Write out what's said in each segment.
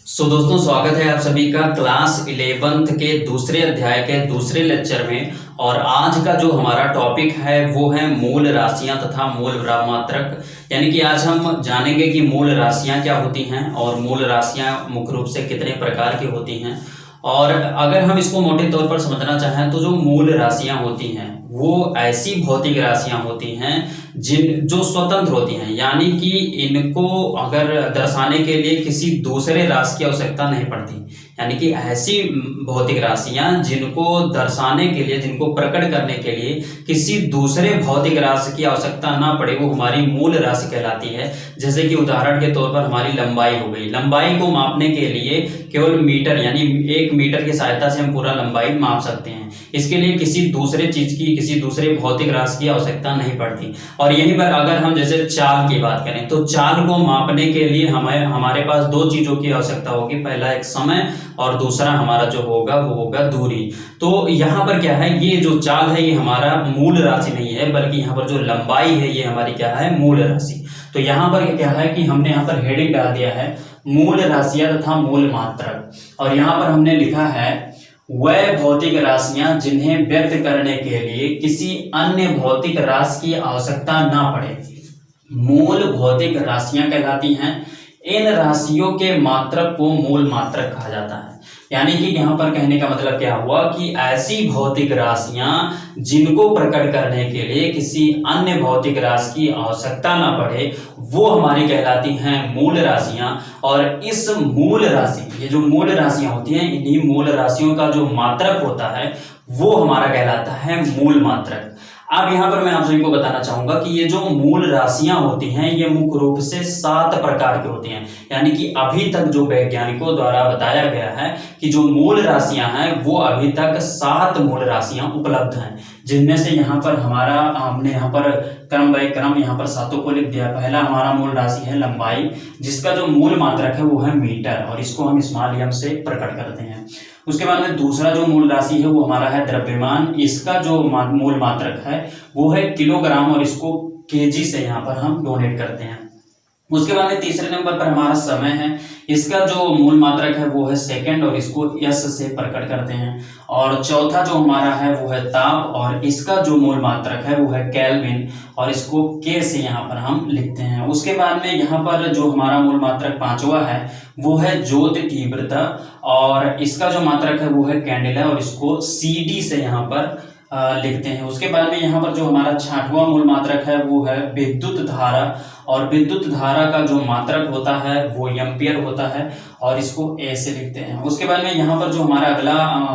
दोस्तों स्वागत है आप सभी का क्लास 11th के दूसरे अध्याय के दूसरे लेक्चर में। और आज का जो हमारा टॉपिक है वो है मूल राशियां तथा मूल मात्रक। यानी कि आज हम जानेंगे कि मूल राशियां क्या होती हैं और मूल राशियां मुख्य रूप से कितने प्रकार की होती हैं। और अगर हम इसको मोटे तौर पर समझना चाहें तो जो मूल राशियां होती हैं वो ऐसी भौतिक राशियां होती हैं जो स्वतंत्र होती हैं, यानी कि इनको अगर दर्शाने के लिए किसी दूसरे राशि की आवश्यकता नहीं पड़ती। यानी कि ऐसी भौतिक राशियां जिनको दर्शाने के लिए, जिनको प्रकट करने के लिए किसी दूसरे भौतिक राशि की आवश्यकता ना पड़े, वो हमारी मूल राशि कहलाती है। जैसे कि उदाहरण के तौर पर हमारी लंबाई हो गई। लंबाई को मापने के लिए केवल मीटर यानी 1 मीटर की सहायता से हम पूरा लंबाई माप सकते हैं। इसके लिए किसी दूसरे चीज की, किसी दूसरे भौतिक राशि की आवश्यकता नहीं पड़ती। और यहीं पर अगर हम जैसे चाल की बात करें तो चाल को मापने के लिए हमारे पास 2 चीजों की आवश्यकता होगी। पहला एक समय और दूसरा हमारा जो होगा वो होगा दूरी। तो यहाँ पर क्या है, ये जो चाल है ये हमारा मूल राशि नहीं है, बल्कि यहाँ पर जो लंबाई है ये हमारी क्या है, मूल राशि। तो यहाँ पर क्या है कि हमने यहाँ पर हेडिंग डाल दिया है मूल राशियां तथा मूल मात्रक। और यहाँ पर हमने लिखा है वह भौतिक राशियां जिन्हें व्यक्त करने के लिए किसी अन्य भौतिक राशि की आवश्यकता ना पड़े, मूल भौतिक राशियां कहलाती हैं। इन राशियों के मात्रक को मूल मात्रक कहा जाता है। यानी कि यहाँ पर कहने का मतलब क्या हुआ कि ऐसी भौतिक राशियां जिनको प्रकट करने के लिए किसी अन्य भौतिक राशि की आवश्यकता ना पड़े, वो हमारी कहलाती हैं मूल राशियां। और इस मूल राशि, ये जो मूल राशियां होती हैं, इन्हीं मूल राशियों का जो मात्रक होता है वो हमारा कहलाता है मूल मात्रक। अब यहाँ पर मैं आप सभी को बताना चाहूंगा कि ये जो मूल राशियां होती हैं ये मुख्य रूप से 7 प्रकार की होती हैं। यानी कि अभी तक जो वैज्ञानिकों द्वारा बताया गया है कि जो मूल राशियां हैं वो अभी तक 7 मूल राशियां उपलब्ध हैं, जिनमें से यहाँ पर हमने यहाँ पर क्रम बाय क्रम यहाँ पर 7 को लिख दिया। पहला हमारा मूल राशि है लंबाई, जिसका जो मूल मात्रक है वो है मीटर और इसको हम स्मॉल एम से प्रकट करते हैं। उसके बाद में दूसरा जो मूल राशि है वो हमारा है द्रव्यमान, इसका जो मूल मात्रक है वो है किलोग्राम और इसको केजी से यहाँ पर हम डोनेट करते हैं। उसके बाद में तीसरे नंबर पर हमारा समय है, इसका जो मूल मात्रक है वो है सेकंड और इसको एस से प्रकट करते हैं। और चौथा जो हमारा है वो है ताप और इसका जो मूल मात्रक है वो है केल्विन और इसको के से यहाँ पर हम लिखते हैं। उसके बाद में यहाँ पर जो हमारा मूल मात्रक 5वां है वो है ज्योति तीव्रता और इसका जो मात्रक है वो है कैंडेला और इसको CD से यहाँ पर लिखते हैं। उसके बाद में यहाँ पर जो हमारा 6वां मूल मात्रक है वो है विद्युत धारा और विद्युत धारा का जो मात्रक होता है वो एम्पियर होता है और इसको ए से लिखते हैं। उसके बाद में यहाँ पर जो हमारा अगला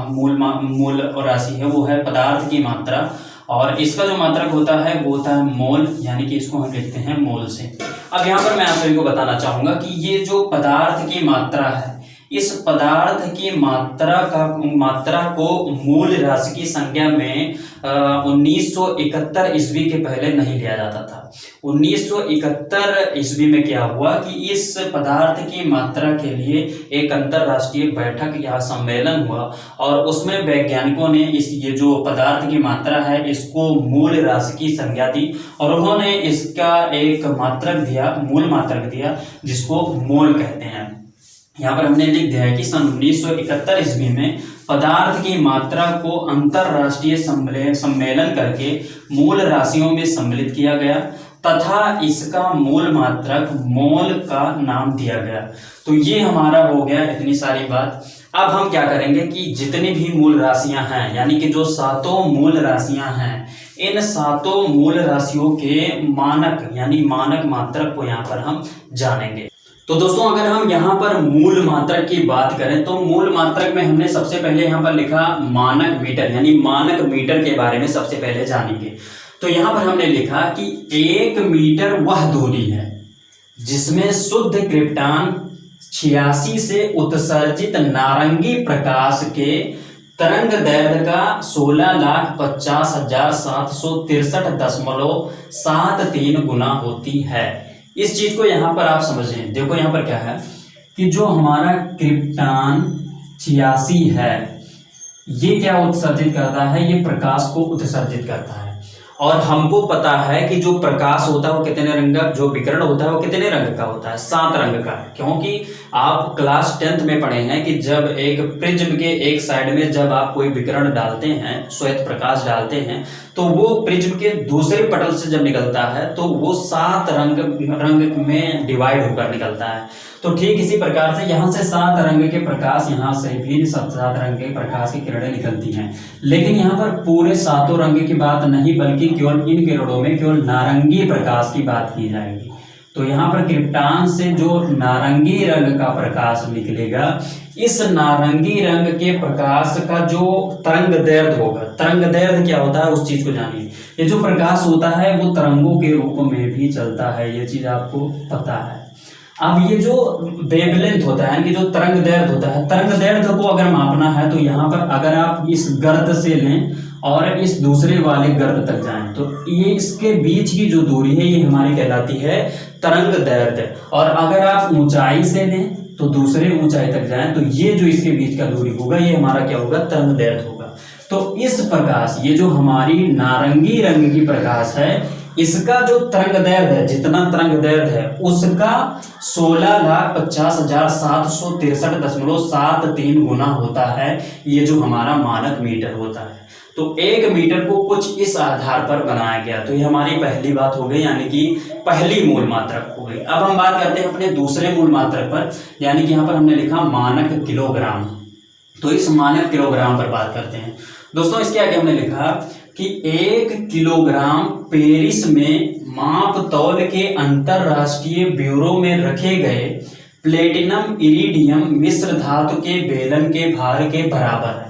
मूल राशि है वो है पदार्थ की मात्रा और इसका जो मात्रक होता है वो होता है मोल, यानी कि इसको हम लिखते हैं मोल से। अब यहाँ पर मैं आप सभी को बताना चाहूंगा कि ये जो पदार्थ की मात्रा है, इस पदार्थ की मात्रा को मूल राशि की संज्ञा में 1971 ईस्वी के पहले नहीं लिया जाता था। 1971 ईस्वी में क्या हुआ कि इस पदार्थ की मात्रा के लिए एक अंतरराष्ट्रीय बैठक या सम्मेलन हुआ और उसमें वैज्ञानिकों ने ये जो पदार्थ की मात्रा है इसको मूल राशि की संज्ञा दी और उन्होंने इसका एक मात्रक दिया, मूल मात्रक दिया, जिसको मोल कहते हैं। यहाँ पर हमने लिख दिया है कि सन 1971 ईस्वी में पदार्थ की मात्रा को अंतरराष्ट्रीय सम्मेलन करके मूल राशियों में सम्मिलित किया गया तथा इसका मूल मात्रक मोल का नाम दिया गया। तो ये हमारा हो गया इतनी सारी बात। अब हम क्या करेंगे कि जितनी भी मूल राशियां हैं, यानी कि जो 7 मूल राशियां हैं, इन 7 मूल राशियों के मानक यानी मानक मात्रक को यहाँ पर हम जानेंगे। तो दोस्तों अगर हम यहाँ पर मूल मात्रक की बात करें तो मूल मात्रक में हमने सबसे पहले यहाँ पर लिखा मानक मीटर, यानी मानक मीटर के बारे में सबसे पहले जानेंगे। तो यहाँ पर हमने लिखा कि 1 मीटर वह दूरी है जिसमें शुद्ध क्रिप्टॉन 86 से उत्सर्जित नारंगी प्रकाश के तरंग दैर्घ्य का 16,50,763.73 गुना होती है। इस चीज को यहाँ पर आप समझें। देखो यहाँ पर क्या है कि जो हमारा क्रिप्टॉन 86 है ये क्या उत्सर्जित करता है, ये प्रकाश को उत्सर्जित करता है। और हमको पता है कि जो प्रकाश होता है वो कितने रंग का, जो विकिरण होता है वो कितने रंग का होता है, 7 रंग का। क्योंकि आप क्लास 10th में पढ़े हैं कि जब एक प्रिज्म के एक साइड में जब आप कोई विकिरण डालते हैं, श्वेत प्रकाश डालते हैं, तो वो प्रिज्म के दूसरे पटल से जब निकलता है तो वो 7 रंग में डिवाइड होकर निकलता है। तो ठीक इसी प्रकार से यहाँ से 7 रंग के प्रकाश, यहाँ से भी 7 रंग के प्रकाश की किरणें निकलती हैं। लेकिन यहाँ पर पूरे 7 रंग की बात नहीं, बल्कि केवल इन किरणों में केवल नारंगी प्रकाश की बात की जाएगी। तो यहाँ पर क्रिप्टॉन से जो नारंगी रंग का प्रकाश निकलेगा, इस नारंगी रंग के प्रकाश का जो तरंगदैर्घ्य होगा, तरंगदैर्घ्य क्या होता है उस चीज को जानिए। ये जो प्रकाश होता है वो तरंगों के रूप में भी चलता है, ये चीज आपको पता है। अब ये जो वेवलेंथ होता है कि जो तरंगदैर्घ्य होता है, तरंगदैर्घ्य को अगर मापना है तो यहाँ पर अगर आप इस गर्त से लें और इस दूसरे वाले गर्त तक जाएं तो ये इसके बीच की जो दूरी है ये हमारी कहलाती है तरंगदैर्घ्य। और अगर आप ऊंचाई से लें तो दूसरे ऊंचाई तक जाएं तो ये जो इसके बीच का दूरी होगा ये हमारा क्या होगा, तरंगदैर्घ्य होगा। तो इस प्रकाश, ये जो हमारी नारंगी रंग की प्रकाश है, इसका जो तरंगदैर्घ्य है, जितना तरंगदैर्घ्य है उसका 16,50,763.73 गुना होता है ये जो हमारा मानक मीटर होता है। तो 1 मीटर को कुछ इस आधार पर बनाया गया। तो ये हमारी पहली बात हो गई, यानी कि पहली मूल मात्रक हो गई। अब हम बात करते हैं अपने दूसरे मूल मात्रक पर, यानी कि यहाँ पर हमने लिखा मानक किलोग्राम। तो इस मानक किलोग्राम पर बात करते हैं। दोस्तों इसके आगे हमने लिखा कि 1 किलोग्राम पेरिस में माप तौल के अंतरराष्ट्रीय ब्यूरो में रखे गए प्लेटिनम इरिडियम मिश्र धातु के बेलन के भार के बराबर है।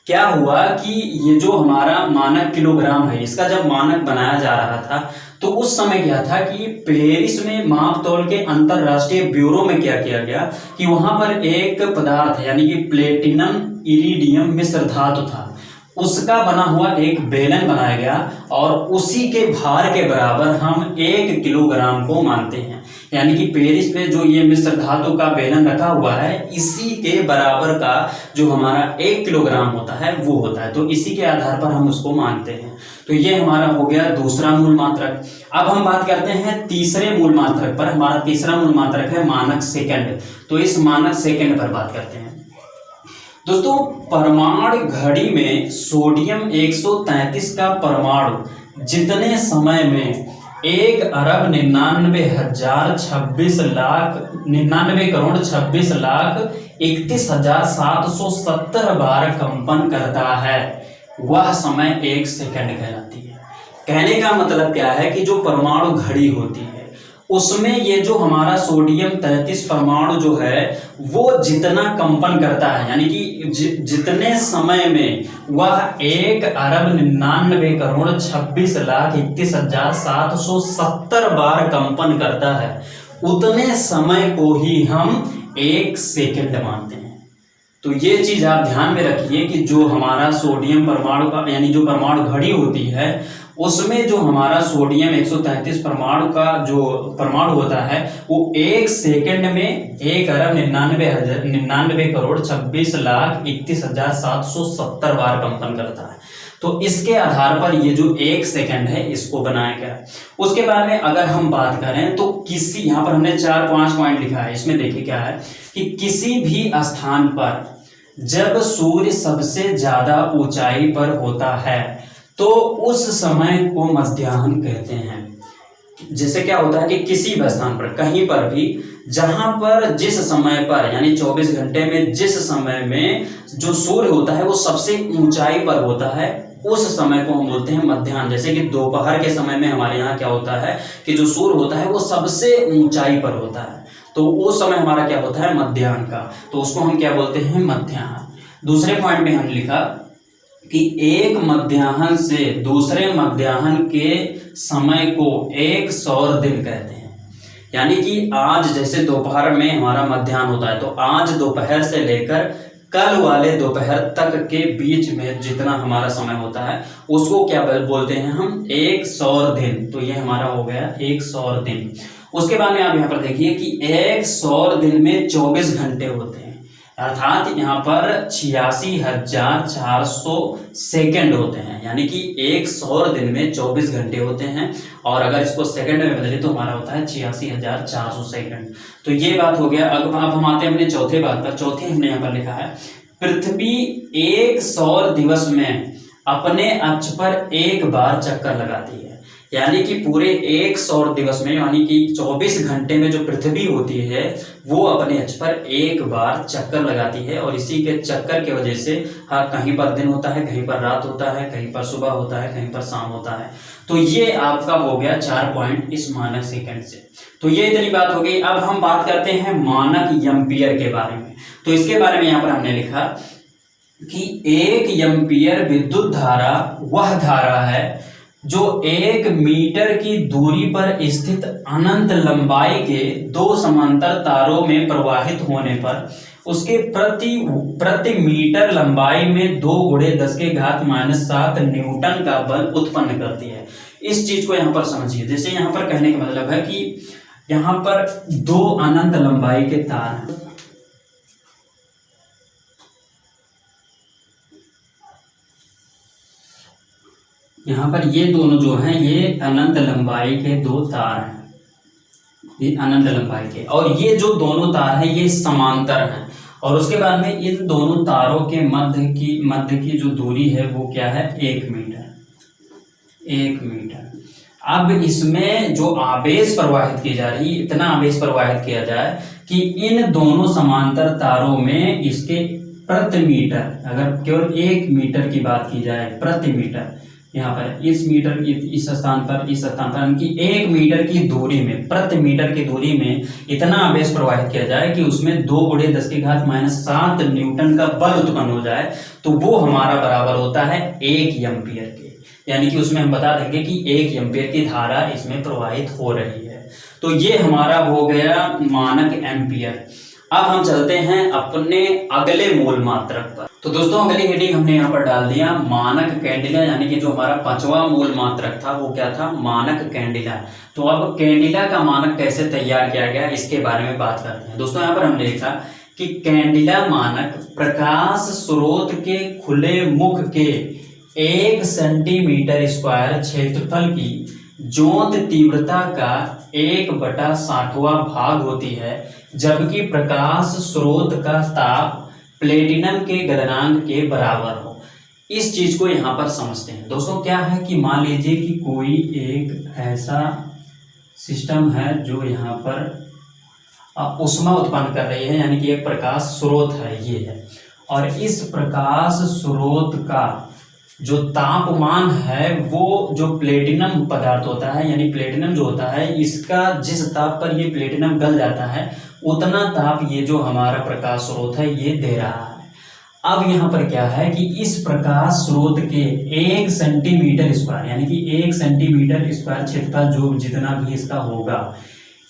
क्या हुआ कि ये जो हमारा मानक किलोग्राम है, इसका जब मानक बनाया जा रहा था तो उस समय क्या था कि पेरिस में माप तौल के अंतरराष्ट्रीय ब्यूरो में क्या किया गया कि वहां पर एक पदार्थ यानी कि प्लेटिनम इरिडियम मिश्र धातु था, उसका बना हुआ एक बेलन बनाया गया और उसी के भार के बराबर हम 1 किलोग्राम को मानते हैं। यानी कि पेरिस में जो ये मिश्र धातु का बेलन रखा हुआ है, इसी के बराबर का जो हमारा 1 किलोग्राम होता है वो होता है। तो इसी के आधार पर हम उसको मानते हैं। तो ये हमारा हो गया दूसरा मूल मात्रक। अब हम बात करते हैं तीसरे मूल मात्रक पर। हमारा तीसरा मूल मात्रक है मानक सेकंड। तो इस मानक सेकंड पर बात करते हैं। दोस्तों परमाणु घड़ी में सोडियम 133 का परमाणु जितने समय में 1,99,26,31,31,770 बार कंपन करता है, वह समय 1 सेकंड कहलाती है। कहने का मतलब क्या है कि जो परमाणु घड़ी होती है उसमें ये जो हमारा सोडियम 33 परमाणु जो है वो जितना कंपन करता है, यानी कि जितने समय में वह 1,99,26,31,770 बार कंपन करता है, उतने समय को ही हम 1 सेकंड मानते हैं। तो ये चीज आप ध्यान में रखिए कि जो हमारा सोडियम परमाणु का यानी जो परमाणु घड़ी होती है उसमें जो हमारा सोडियम 133 परमाणु का जो परमाणु होता है वो 1 सेकंड में 1,99,26,31,770 बार कंपन करता है। तो इसके आधार पर ये जो 1 सेकंड है इसको बनाया गया। उसके बाद में अगर हम बात करें तो किसी, यहाँ पर हमने 4-5 पॉइंट लिखा है, इसमें देखिए क्या है कि किसी भी स्थान पर जब सूर्य सबसे ज्यादा ऊंचाई पर होता है तो उस समय को मध्याह्न कहते हैं। जैसे क्या होता है कि किसी भी स्थान पर कहीं पर भी जहां पर जिस समय पर यानी 24 घंटे में जिस समय में जो सूर्य होता है वो सबसे ऊंचाई पर होता है, उस समय को हम बोलते हैं मध्याह्न। जैसे कि दोपहर के समय में हमारे यहाँ क्या होता है कि जो सूर्य होता है वो सबसे ऊंचाई पर होता है, तो उस समय हमारा क्या होता है मध्याह्न का, तो उसको हम क्या बोलते हैं मध्याह्न। दूसरे पॉइंट में हम लिखा कि एक मध्याह्न से दूसरे मध्याह्न के समय को 1 सौर दिन कहते हैं। यानी कि आज जैसे दोपहर में हमारा मध्याह्न होता है तो आज दोपहर से लेकर कल वाले दोपहर तक के बीच में जितना हमारा समय होता है उसको क्या बोलते हैं हम 1 सौर दिन। तो ये हमारा हो गया 1 सौर दिन। उसके बाद में आप यहाँ पर देखिए कि 1 सौर दिन में 24 घंटे होते हैं, अर्थात यहाँ पर 86,400 सेकेंड होते हैं, यानी कि एक सौर दिन में 24 घंटे होते हैं, और अगर इसको सेकंड में बदले तो हमारा होता है 86,400 सेकंड। तो ये बात हो गया। अब हम आते हैं अपने चौथे बात पर। चौथे हमने यहाँ पर लिखा है, पृथ्वी एक सौर दिवस में अपने अक्ष पर एक बार चक्कर लगाती है। यानी कि पूरे एक सौर दिवस में, यानी कि 24 घंटे में जो पृथ्वी होती है वो अपने अक्ष पर एक बार चक्कर लगाती है, और इसी के चक्कर की वजह से कहीं पर दिन होता है, कहीं पर रात होता है, कहीं पर सुबह होता है, कहीं पर शाम होता है। तो ये आपका हो गया 4 पॉइंट इस मानक सेकंड से। तो ये इतनी बात हो गई। अब हम बात करते हैं मानक एम्पियर के बारे में। तो इसके बारे में यहाँ पर हमने लिखा कि 1 एम्पियर विद्युत धारा वह धारा है जो 1 मीटर की दूरी पर स्थित अनंत लंबाई के 2 समांतर तारों में प्रवाहित होने पर उसके प्रति मीटर लंबाई में 2 × 10⁻⁷ न्यूटन का बल उत्पन्न करती है। इस चीज को यहाँ पर समझिए। जैसे यहाँ पर कहने का मतलब है कि यहाँ पर 2 अनंत लंबाई के तार हैं, यहाँ पर ये दोनों जो हैं ये अनंत लंबाई के 2 तार हैं, ये अनंत लंबाई के, और ये जो दोनों तार हैं ये समांतर हैं। और उसके बाद में इन दोनों तारों के मध्य की जो दूरी है वो क्या है, 1 मीटर। 1 मीटर। अब इसमें जो आवेश प्रवाहित की जा रही, इतना आवेश प्रवाहित किया जाए कि इन दोनों समांतर तारों में इसके प्रति मीटर, अगर केवल 1 मीटर की बात की जाए, प्रति मीटर, यहाँ पर इस मीटर इस स्थान पर, इस स्थान पर, यानी कि 1 मीटर की दूरी में, प्रति मीटर की दूरी में इतना आवेश प्रवाहित किया जाए कि उसमें 2 × 10⁻⁷ न्यूटन का बल उत्पन्न हो जाए, तो वो हमारा बराबर होता है 1 एम्पियर के। यानी कि उसमें हम बता देंगे कि 1 एम्पियर की धारा इसमें प्रवाहित हो रही है। तो ये हमारा हो गया मानक एम्पियर। अब हम चलते हैं अपने अगले मूल मात्रक पर। तो दोस्तों अगली हेडिंग हमने यहाँ पर डाल दिया मानक कैंडिला, यानी कि जो हमारा 5वां मूल मात्रक था वो क्या था, मानक कैंडिला। तो अब कैंडिला का मानक कैसे तैयार किया गया इसके बारे में बात करते हैं। दोस्तों यहाँ पर हमने लिखा कि कैंडिला मानक प्रकाश स्रोत के खुले मुख के 1 सेंटीमीटर स्क्वायर क्षेत्रफल की ज्योत तीव्रता का 1/60वां भाग होती है, जबकि प्रकाश स्रोत का ताप प्लेटिनम के गलनांक के बराबर हो। इस चीज को यहाँ पर समझते हैं। दोस्तों क्या है कि मान लीजिए कि कोई एक ऐसा सिस्टम है जो यहाँ पर ऊष्मा उत्पन्न कर रही है, यानी कि एक प्रकाश स्रोत है ये है, और इस प्रकाश स्रोत का जो तापमान है वो जो प्लेटिनम पदार्थ होता है, यानी प्लेटिनम जो होता है, इसका जिस ताप पर ये प्लेटिनम गल जाता है उतना ताप ये जो हमारा प्रकाश स्रोत है ये दे रहा है। अब यहाँ पर क्या है कि इस प्रकाश स्रोत के 1 सेंटीमीटर स्क्वायर, यानी कि 1 सेंटीमीटर स्क्वायर क्षेत्रफल जो जितना भी इसका होगा,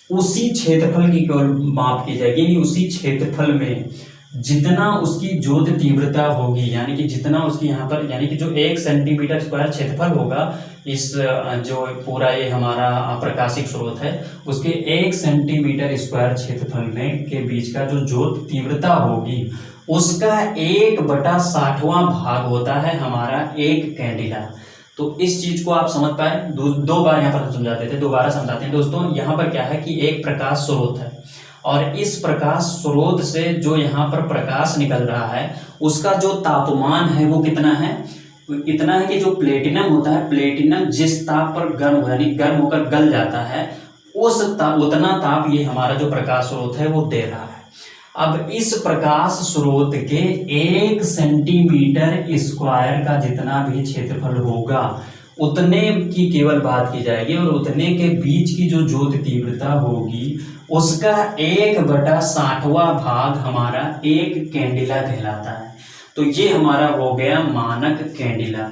उसी क्षेत्रफल की केवल माप की जाएगी, यानी उसी क्षेत्रफल में जितना उसकी ज्योत तीव्रता होगी, यानी कि जितना उसकी यहाँ पर, यानी कि जो 1 सेंटीमीटर स्क्वायर क्षेत्रफल होगा इस जो पूरा ये हमारा प्रकाशिक स्रोत है उसके 1 सेंटीमीटर स्क्वायर क्षेत्रफल में के बीच का जो ज्योत तीव्रता होगी उसका 1/60वां भाग होता है हमारा एक कैंडिला। तो इस चीज को आप समझ पाए। दो बार यहाँ पर हम समझाते थे, दोबारा समझाते हैं। दोस्तों यहाँ पर क्या है कि एक प्रकाश स्रोत है, और इस प्रकाश स्रोत से जो यहाँ पर प्रकाश निकल रहा है उसका जो तापमान है वो कितना है, इतना है कि जो प्लेटिनम होता है, प्लेटिनम जिस ताप पर गर्म होकर गल जाता है उतना ताप ये हमारा जो प्रकाश स्रोत है वो दे रहा है। अब इस प्रकाश स्रोत के 1 सेंटीमीटर स्क्वायर का जितना भी क्षेत्रफल होगा उतने की केवल बात की जाएगी, और उतने के बीच की जो ज्योत तीव्रता होगी उसका 1/60वां भाग हमारा एक कैंडिला कहलाता है। तो ये हमारा हो गया मानक कैंडिला।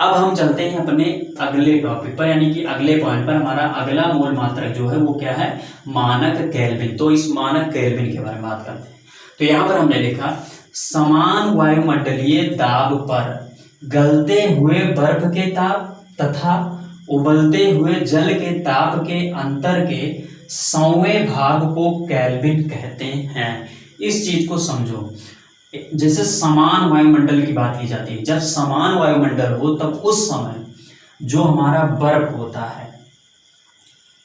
अब हम चलते हैं अपने अगले टॉपिक पर, यानी कि अगले पॉइंट पर। हमारा अगला मूल मात्रक जो है वो क्या है, मानक केल्विन। तो इस मानक केल्विन के बारे में बात करते हैं। तो यहाँ पर हमने लिखा समान वायुमंडलीय दाब पर गलते हुए बर्फ के ताप तथा उबलते हुए जल के ताप के अंतर के 100वें भाग को केल्विन कहते हैं। इस चीज को समझो। जैसे समान वायुमंडल की बात की जाती है, जब समान वायुमंडल हो तब उस समय जो हमारा बर्फ होता है,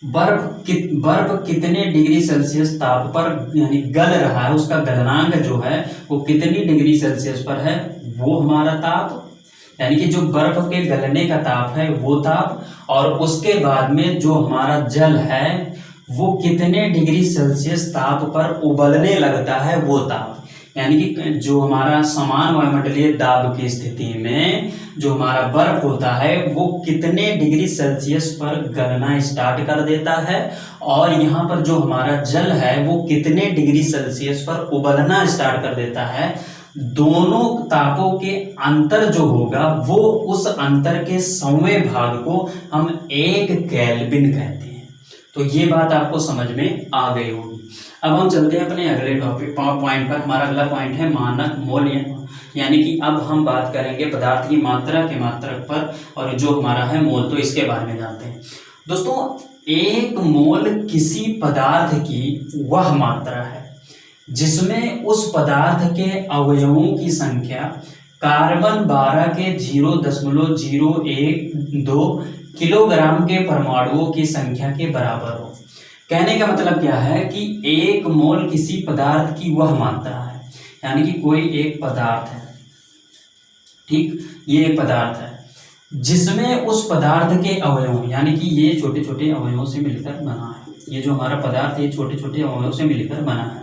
बर्फ कितने डिग्री सेल्सियस ताप पर यानी गल रहा है, उसका गलनांक जो है वो कितनी डिग्री सेल्सियस पर है, वो हमारा ताप, यानी कि जो बर्फ के गलने का ताप है वो ताप, और उसके बाद में जो हमारा जल है वो कितने डिग्री सेल्सियस ताप पर उबलने लगता है वो ताप। यानी कि जो हमारा समान वायुमंडलीय दाब की स्थिति में जो हमारा बर्फ होता है वो कितने डिग्री सेल्सियस पर गलना स्टार्ट कर देता है, और यहाँ पर जो हमारा जल है वो कितने डिग्री सेल्सियस पर उबलना स्टार्ट कर देता है। दोनों तापों के अंतर जो होगा वो उस अंतर के 100वें भाग को हम 1 केल्विन कहते हैं। तो ये बात आपको समझ में आ गई होगी। अब हम चलते हैं अपने अगले टॉपिक पॉइंट पर। हमारा अगला पॉइंट है मानक मोल, यानी कि अब हम बात करेंगे पदार्थ की मात्रा के मात्रक पर, और जो हमारा है मोल, तो इसके बारे में जानते हैं। दोस्तों, 1 मोल किसी पदार्थ की वह मात्रा है जिसमें उस पदार्थ के अवयवों की संख्या कार्बन 12 के 0.012 किलोग्राम के परमाणुओं की संख्या के बराबर हो। कहने का मतलब क्या है कि 1 मोल किसी पदार्थ की वह मात्रा है, यानी कि कोई एक पदार्थ है, ठीक, ये एक पदार्थ है जिसमें उस पदार्थ के अवयव, यानी कि ये छोटे छोटे अवयवों से मिलकर बना है, ये जो हमारा पदार्थ है ये छोटे छोटे अवयवों से मिलकर बना है।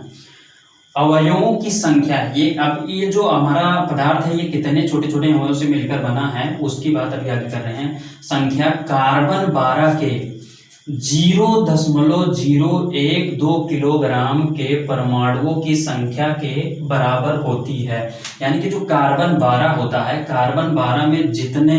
अवयवों की संख्या, ये अब ये जो हमारा पदार्थ है ये कितने छोटे छोटे अवयवों से मिलकर बना है उसकी बात अभी आगे कर रहे हैं। संख्या कार्बन 12 के 0.012 किलोग्राम के परमाणुओं की संख्या के बराबर होती है। यानी कि जो कार्बन 12 होता है, कार्बन 12 में जितने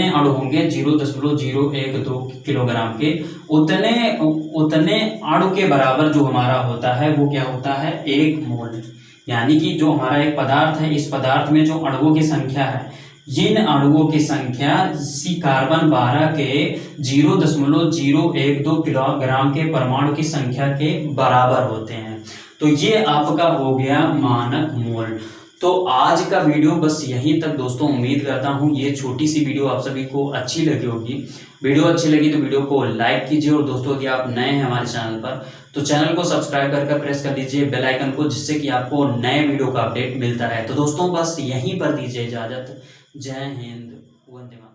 अणु होंगे 0.012 किलोग्राम के, उतने अणु के बराबर जो हमारा होता है वो क्या होता है, 1 मोल। यानी कि जो हमारा एक पदार्थ है, इस पदार्थ में जो अणुओं की संख्या है, इन अणुओं की संख्या कार्बन 12 के 0.012 किलोग्राम के परमाणु की संख्या के बराबर होते हैं। तो ये आपका हो गया मानक मोल। तो आज का वीडियो बस यहीं तक दोस्तों। उम्मीद करता हूँ ये छोटी सी वीडियो आप सभी को अच्छी लगी होगी। वीडियो अच्छी लगी तो वीडियो को लाइक कीजिए, और दोस्तों यदि आप नए हैं हमारे चैनल पर तो चैनल को सब्सक्राइब करके प्रेस कर दीजिए बेल आइकन को, जिससे कि आपको नए वीडियो का अपडेट मिलता रहे। तो दोस्तों बस यहीं पर दीजिए इजाजत। जय हिंद, वंदे मातरम।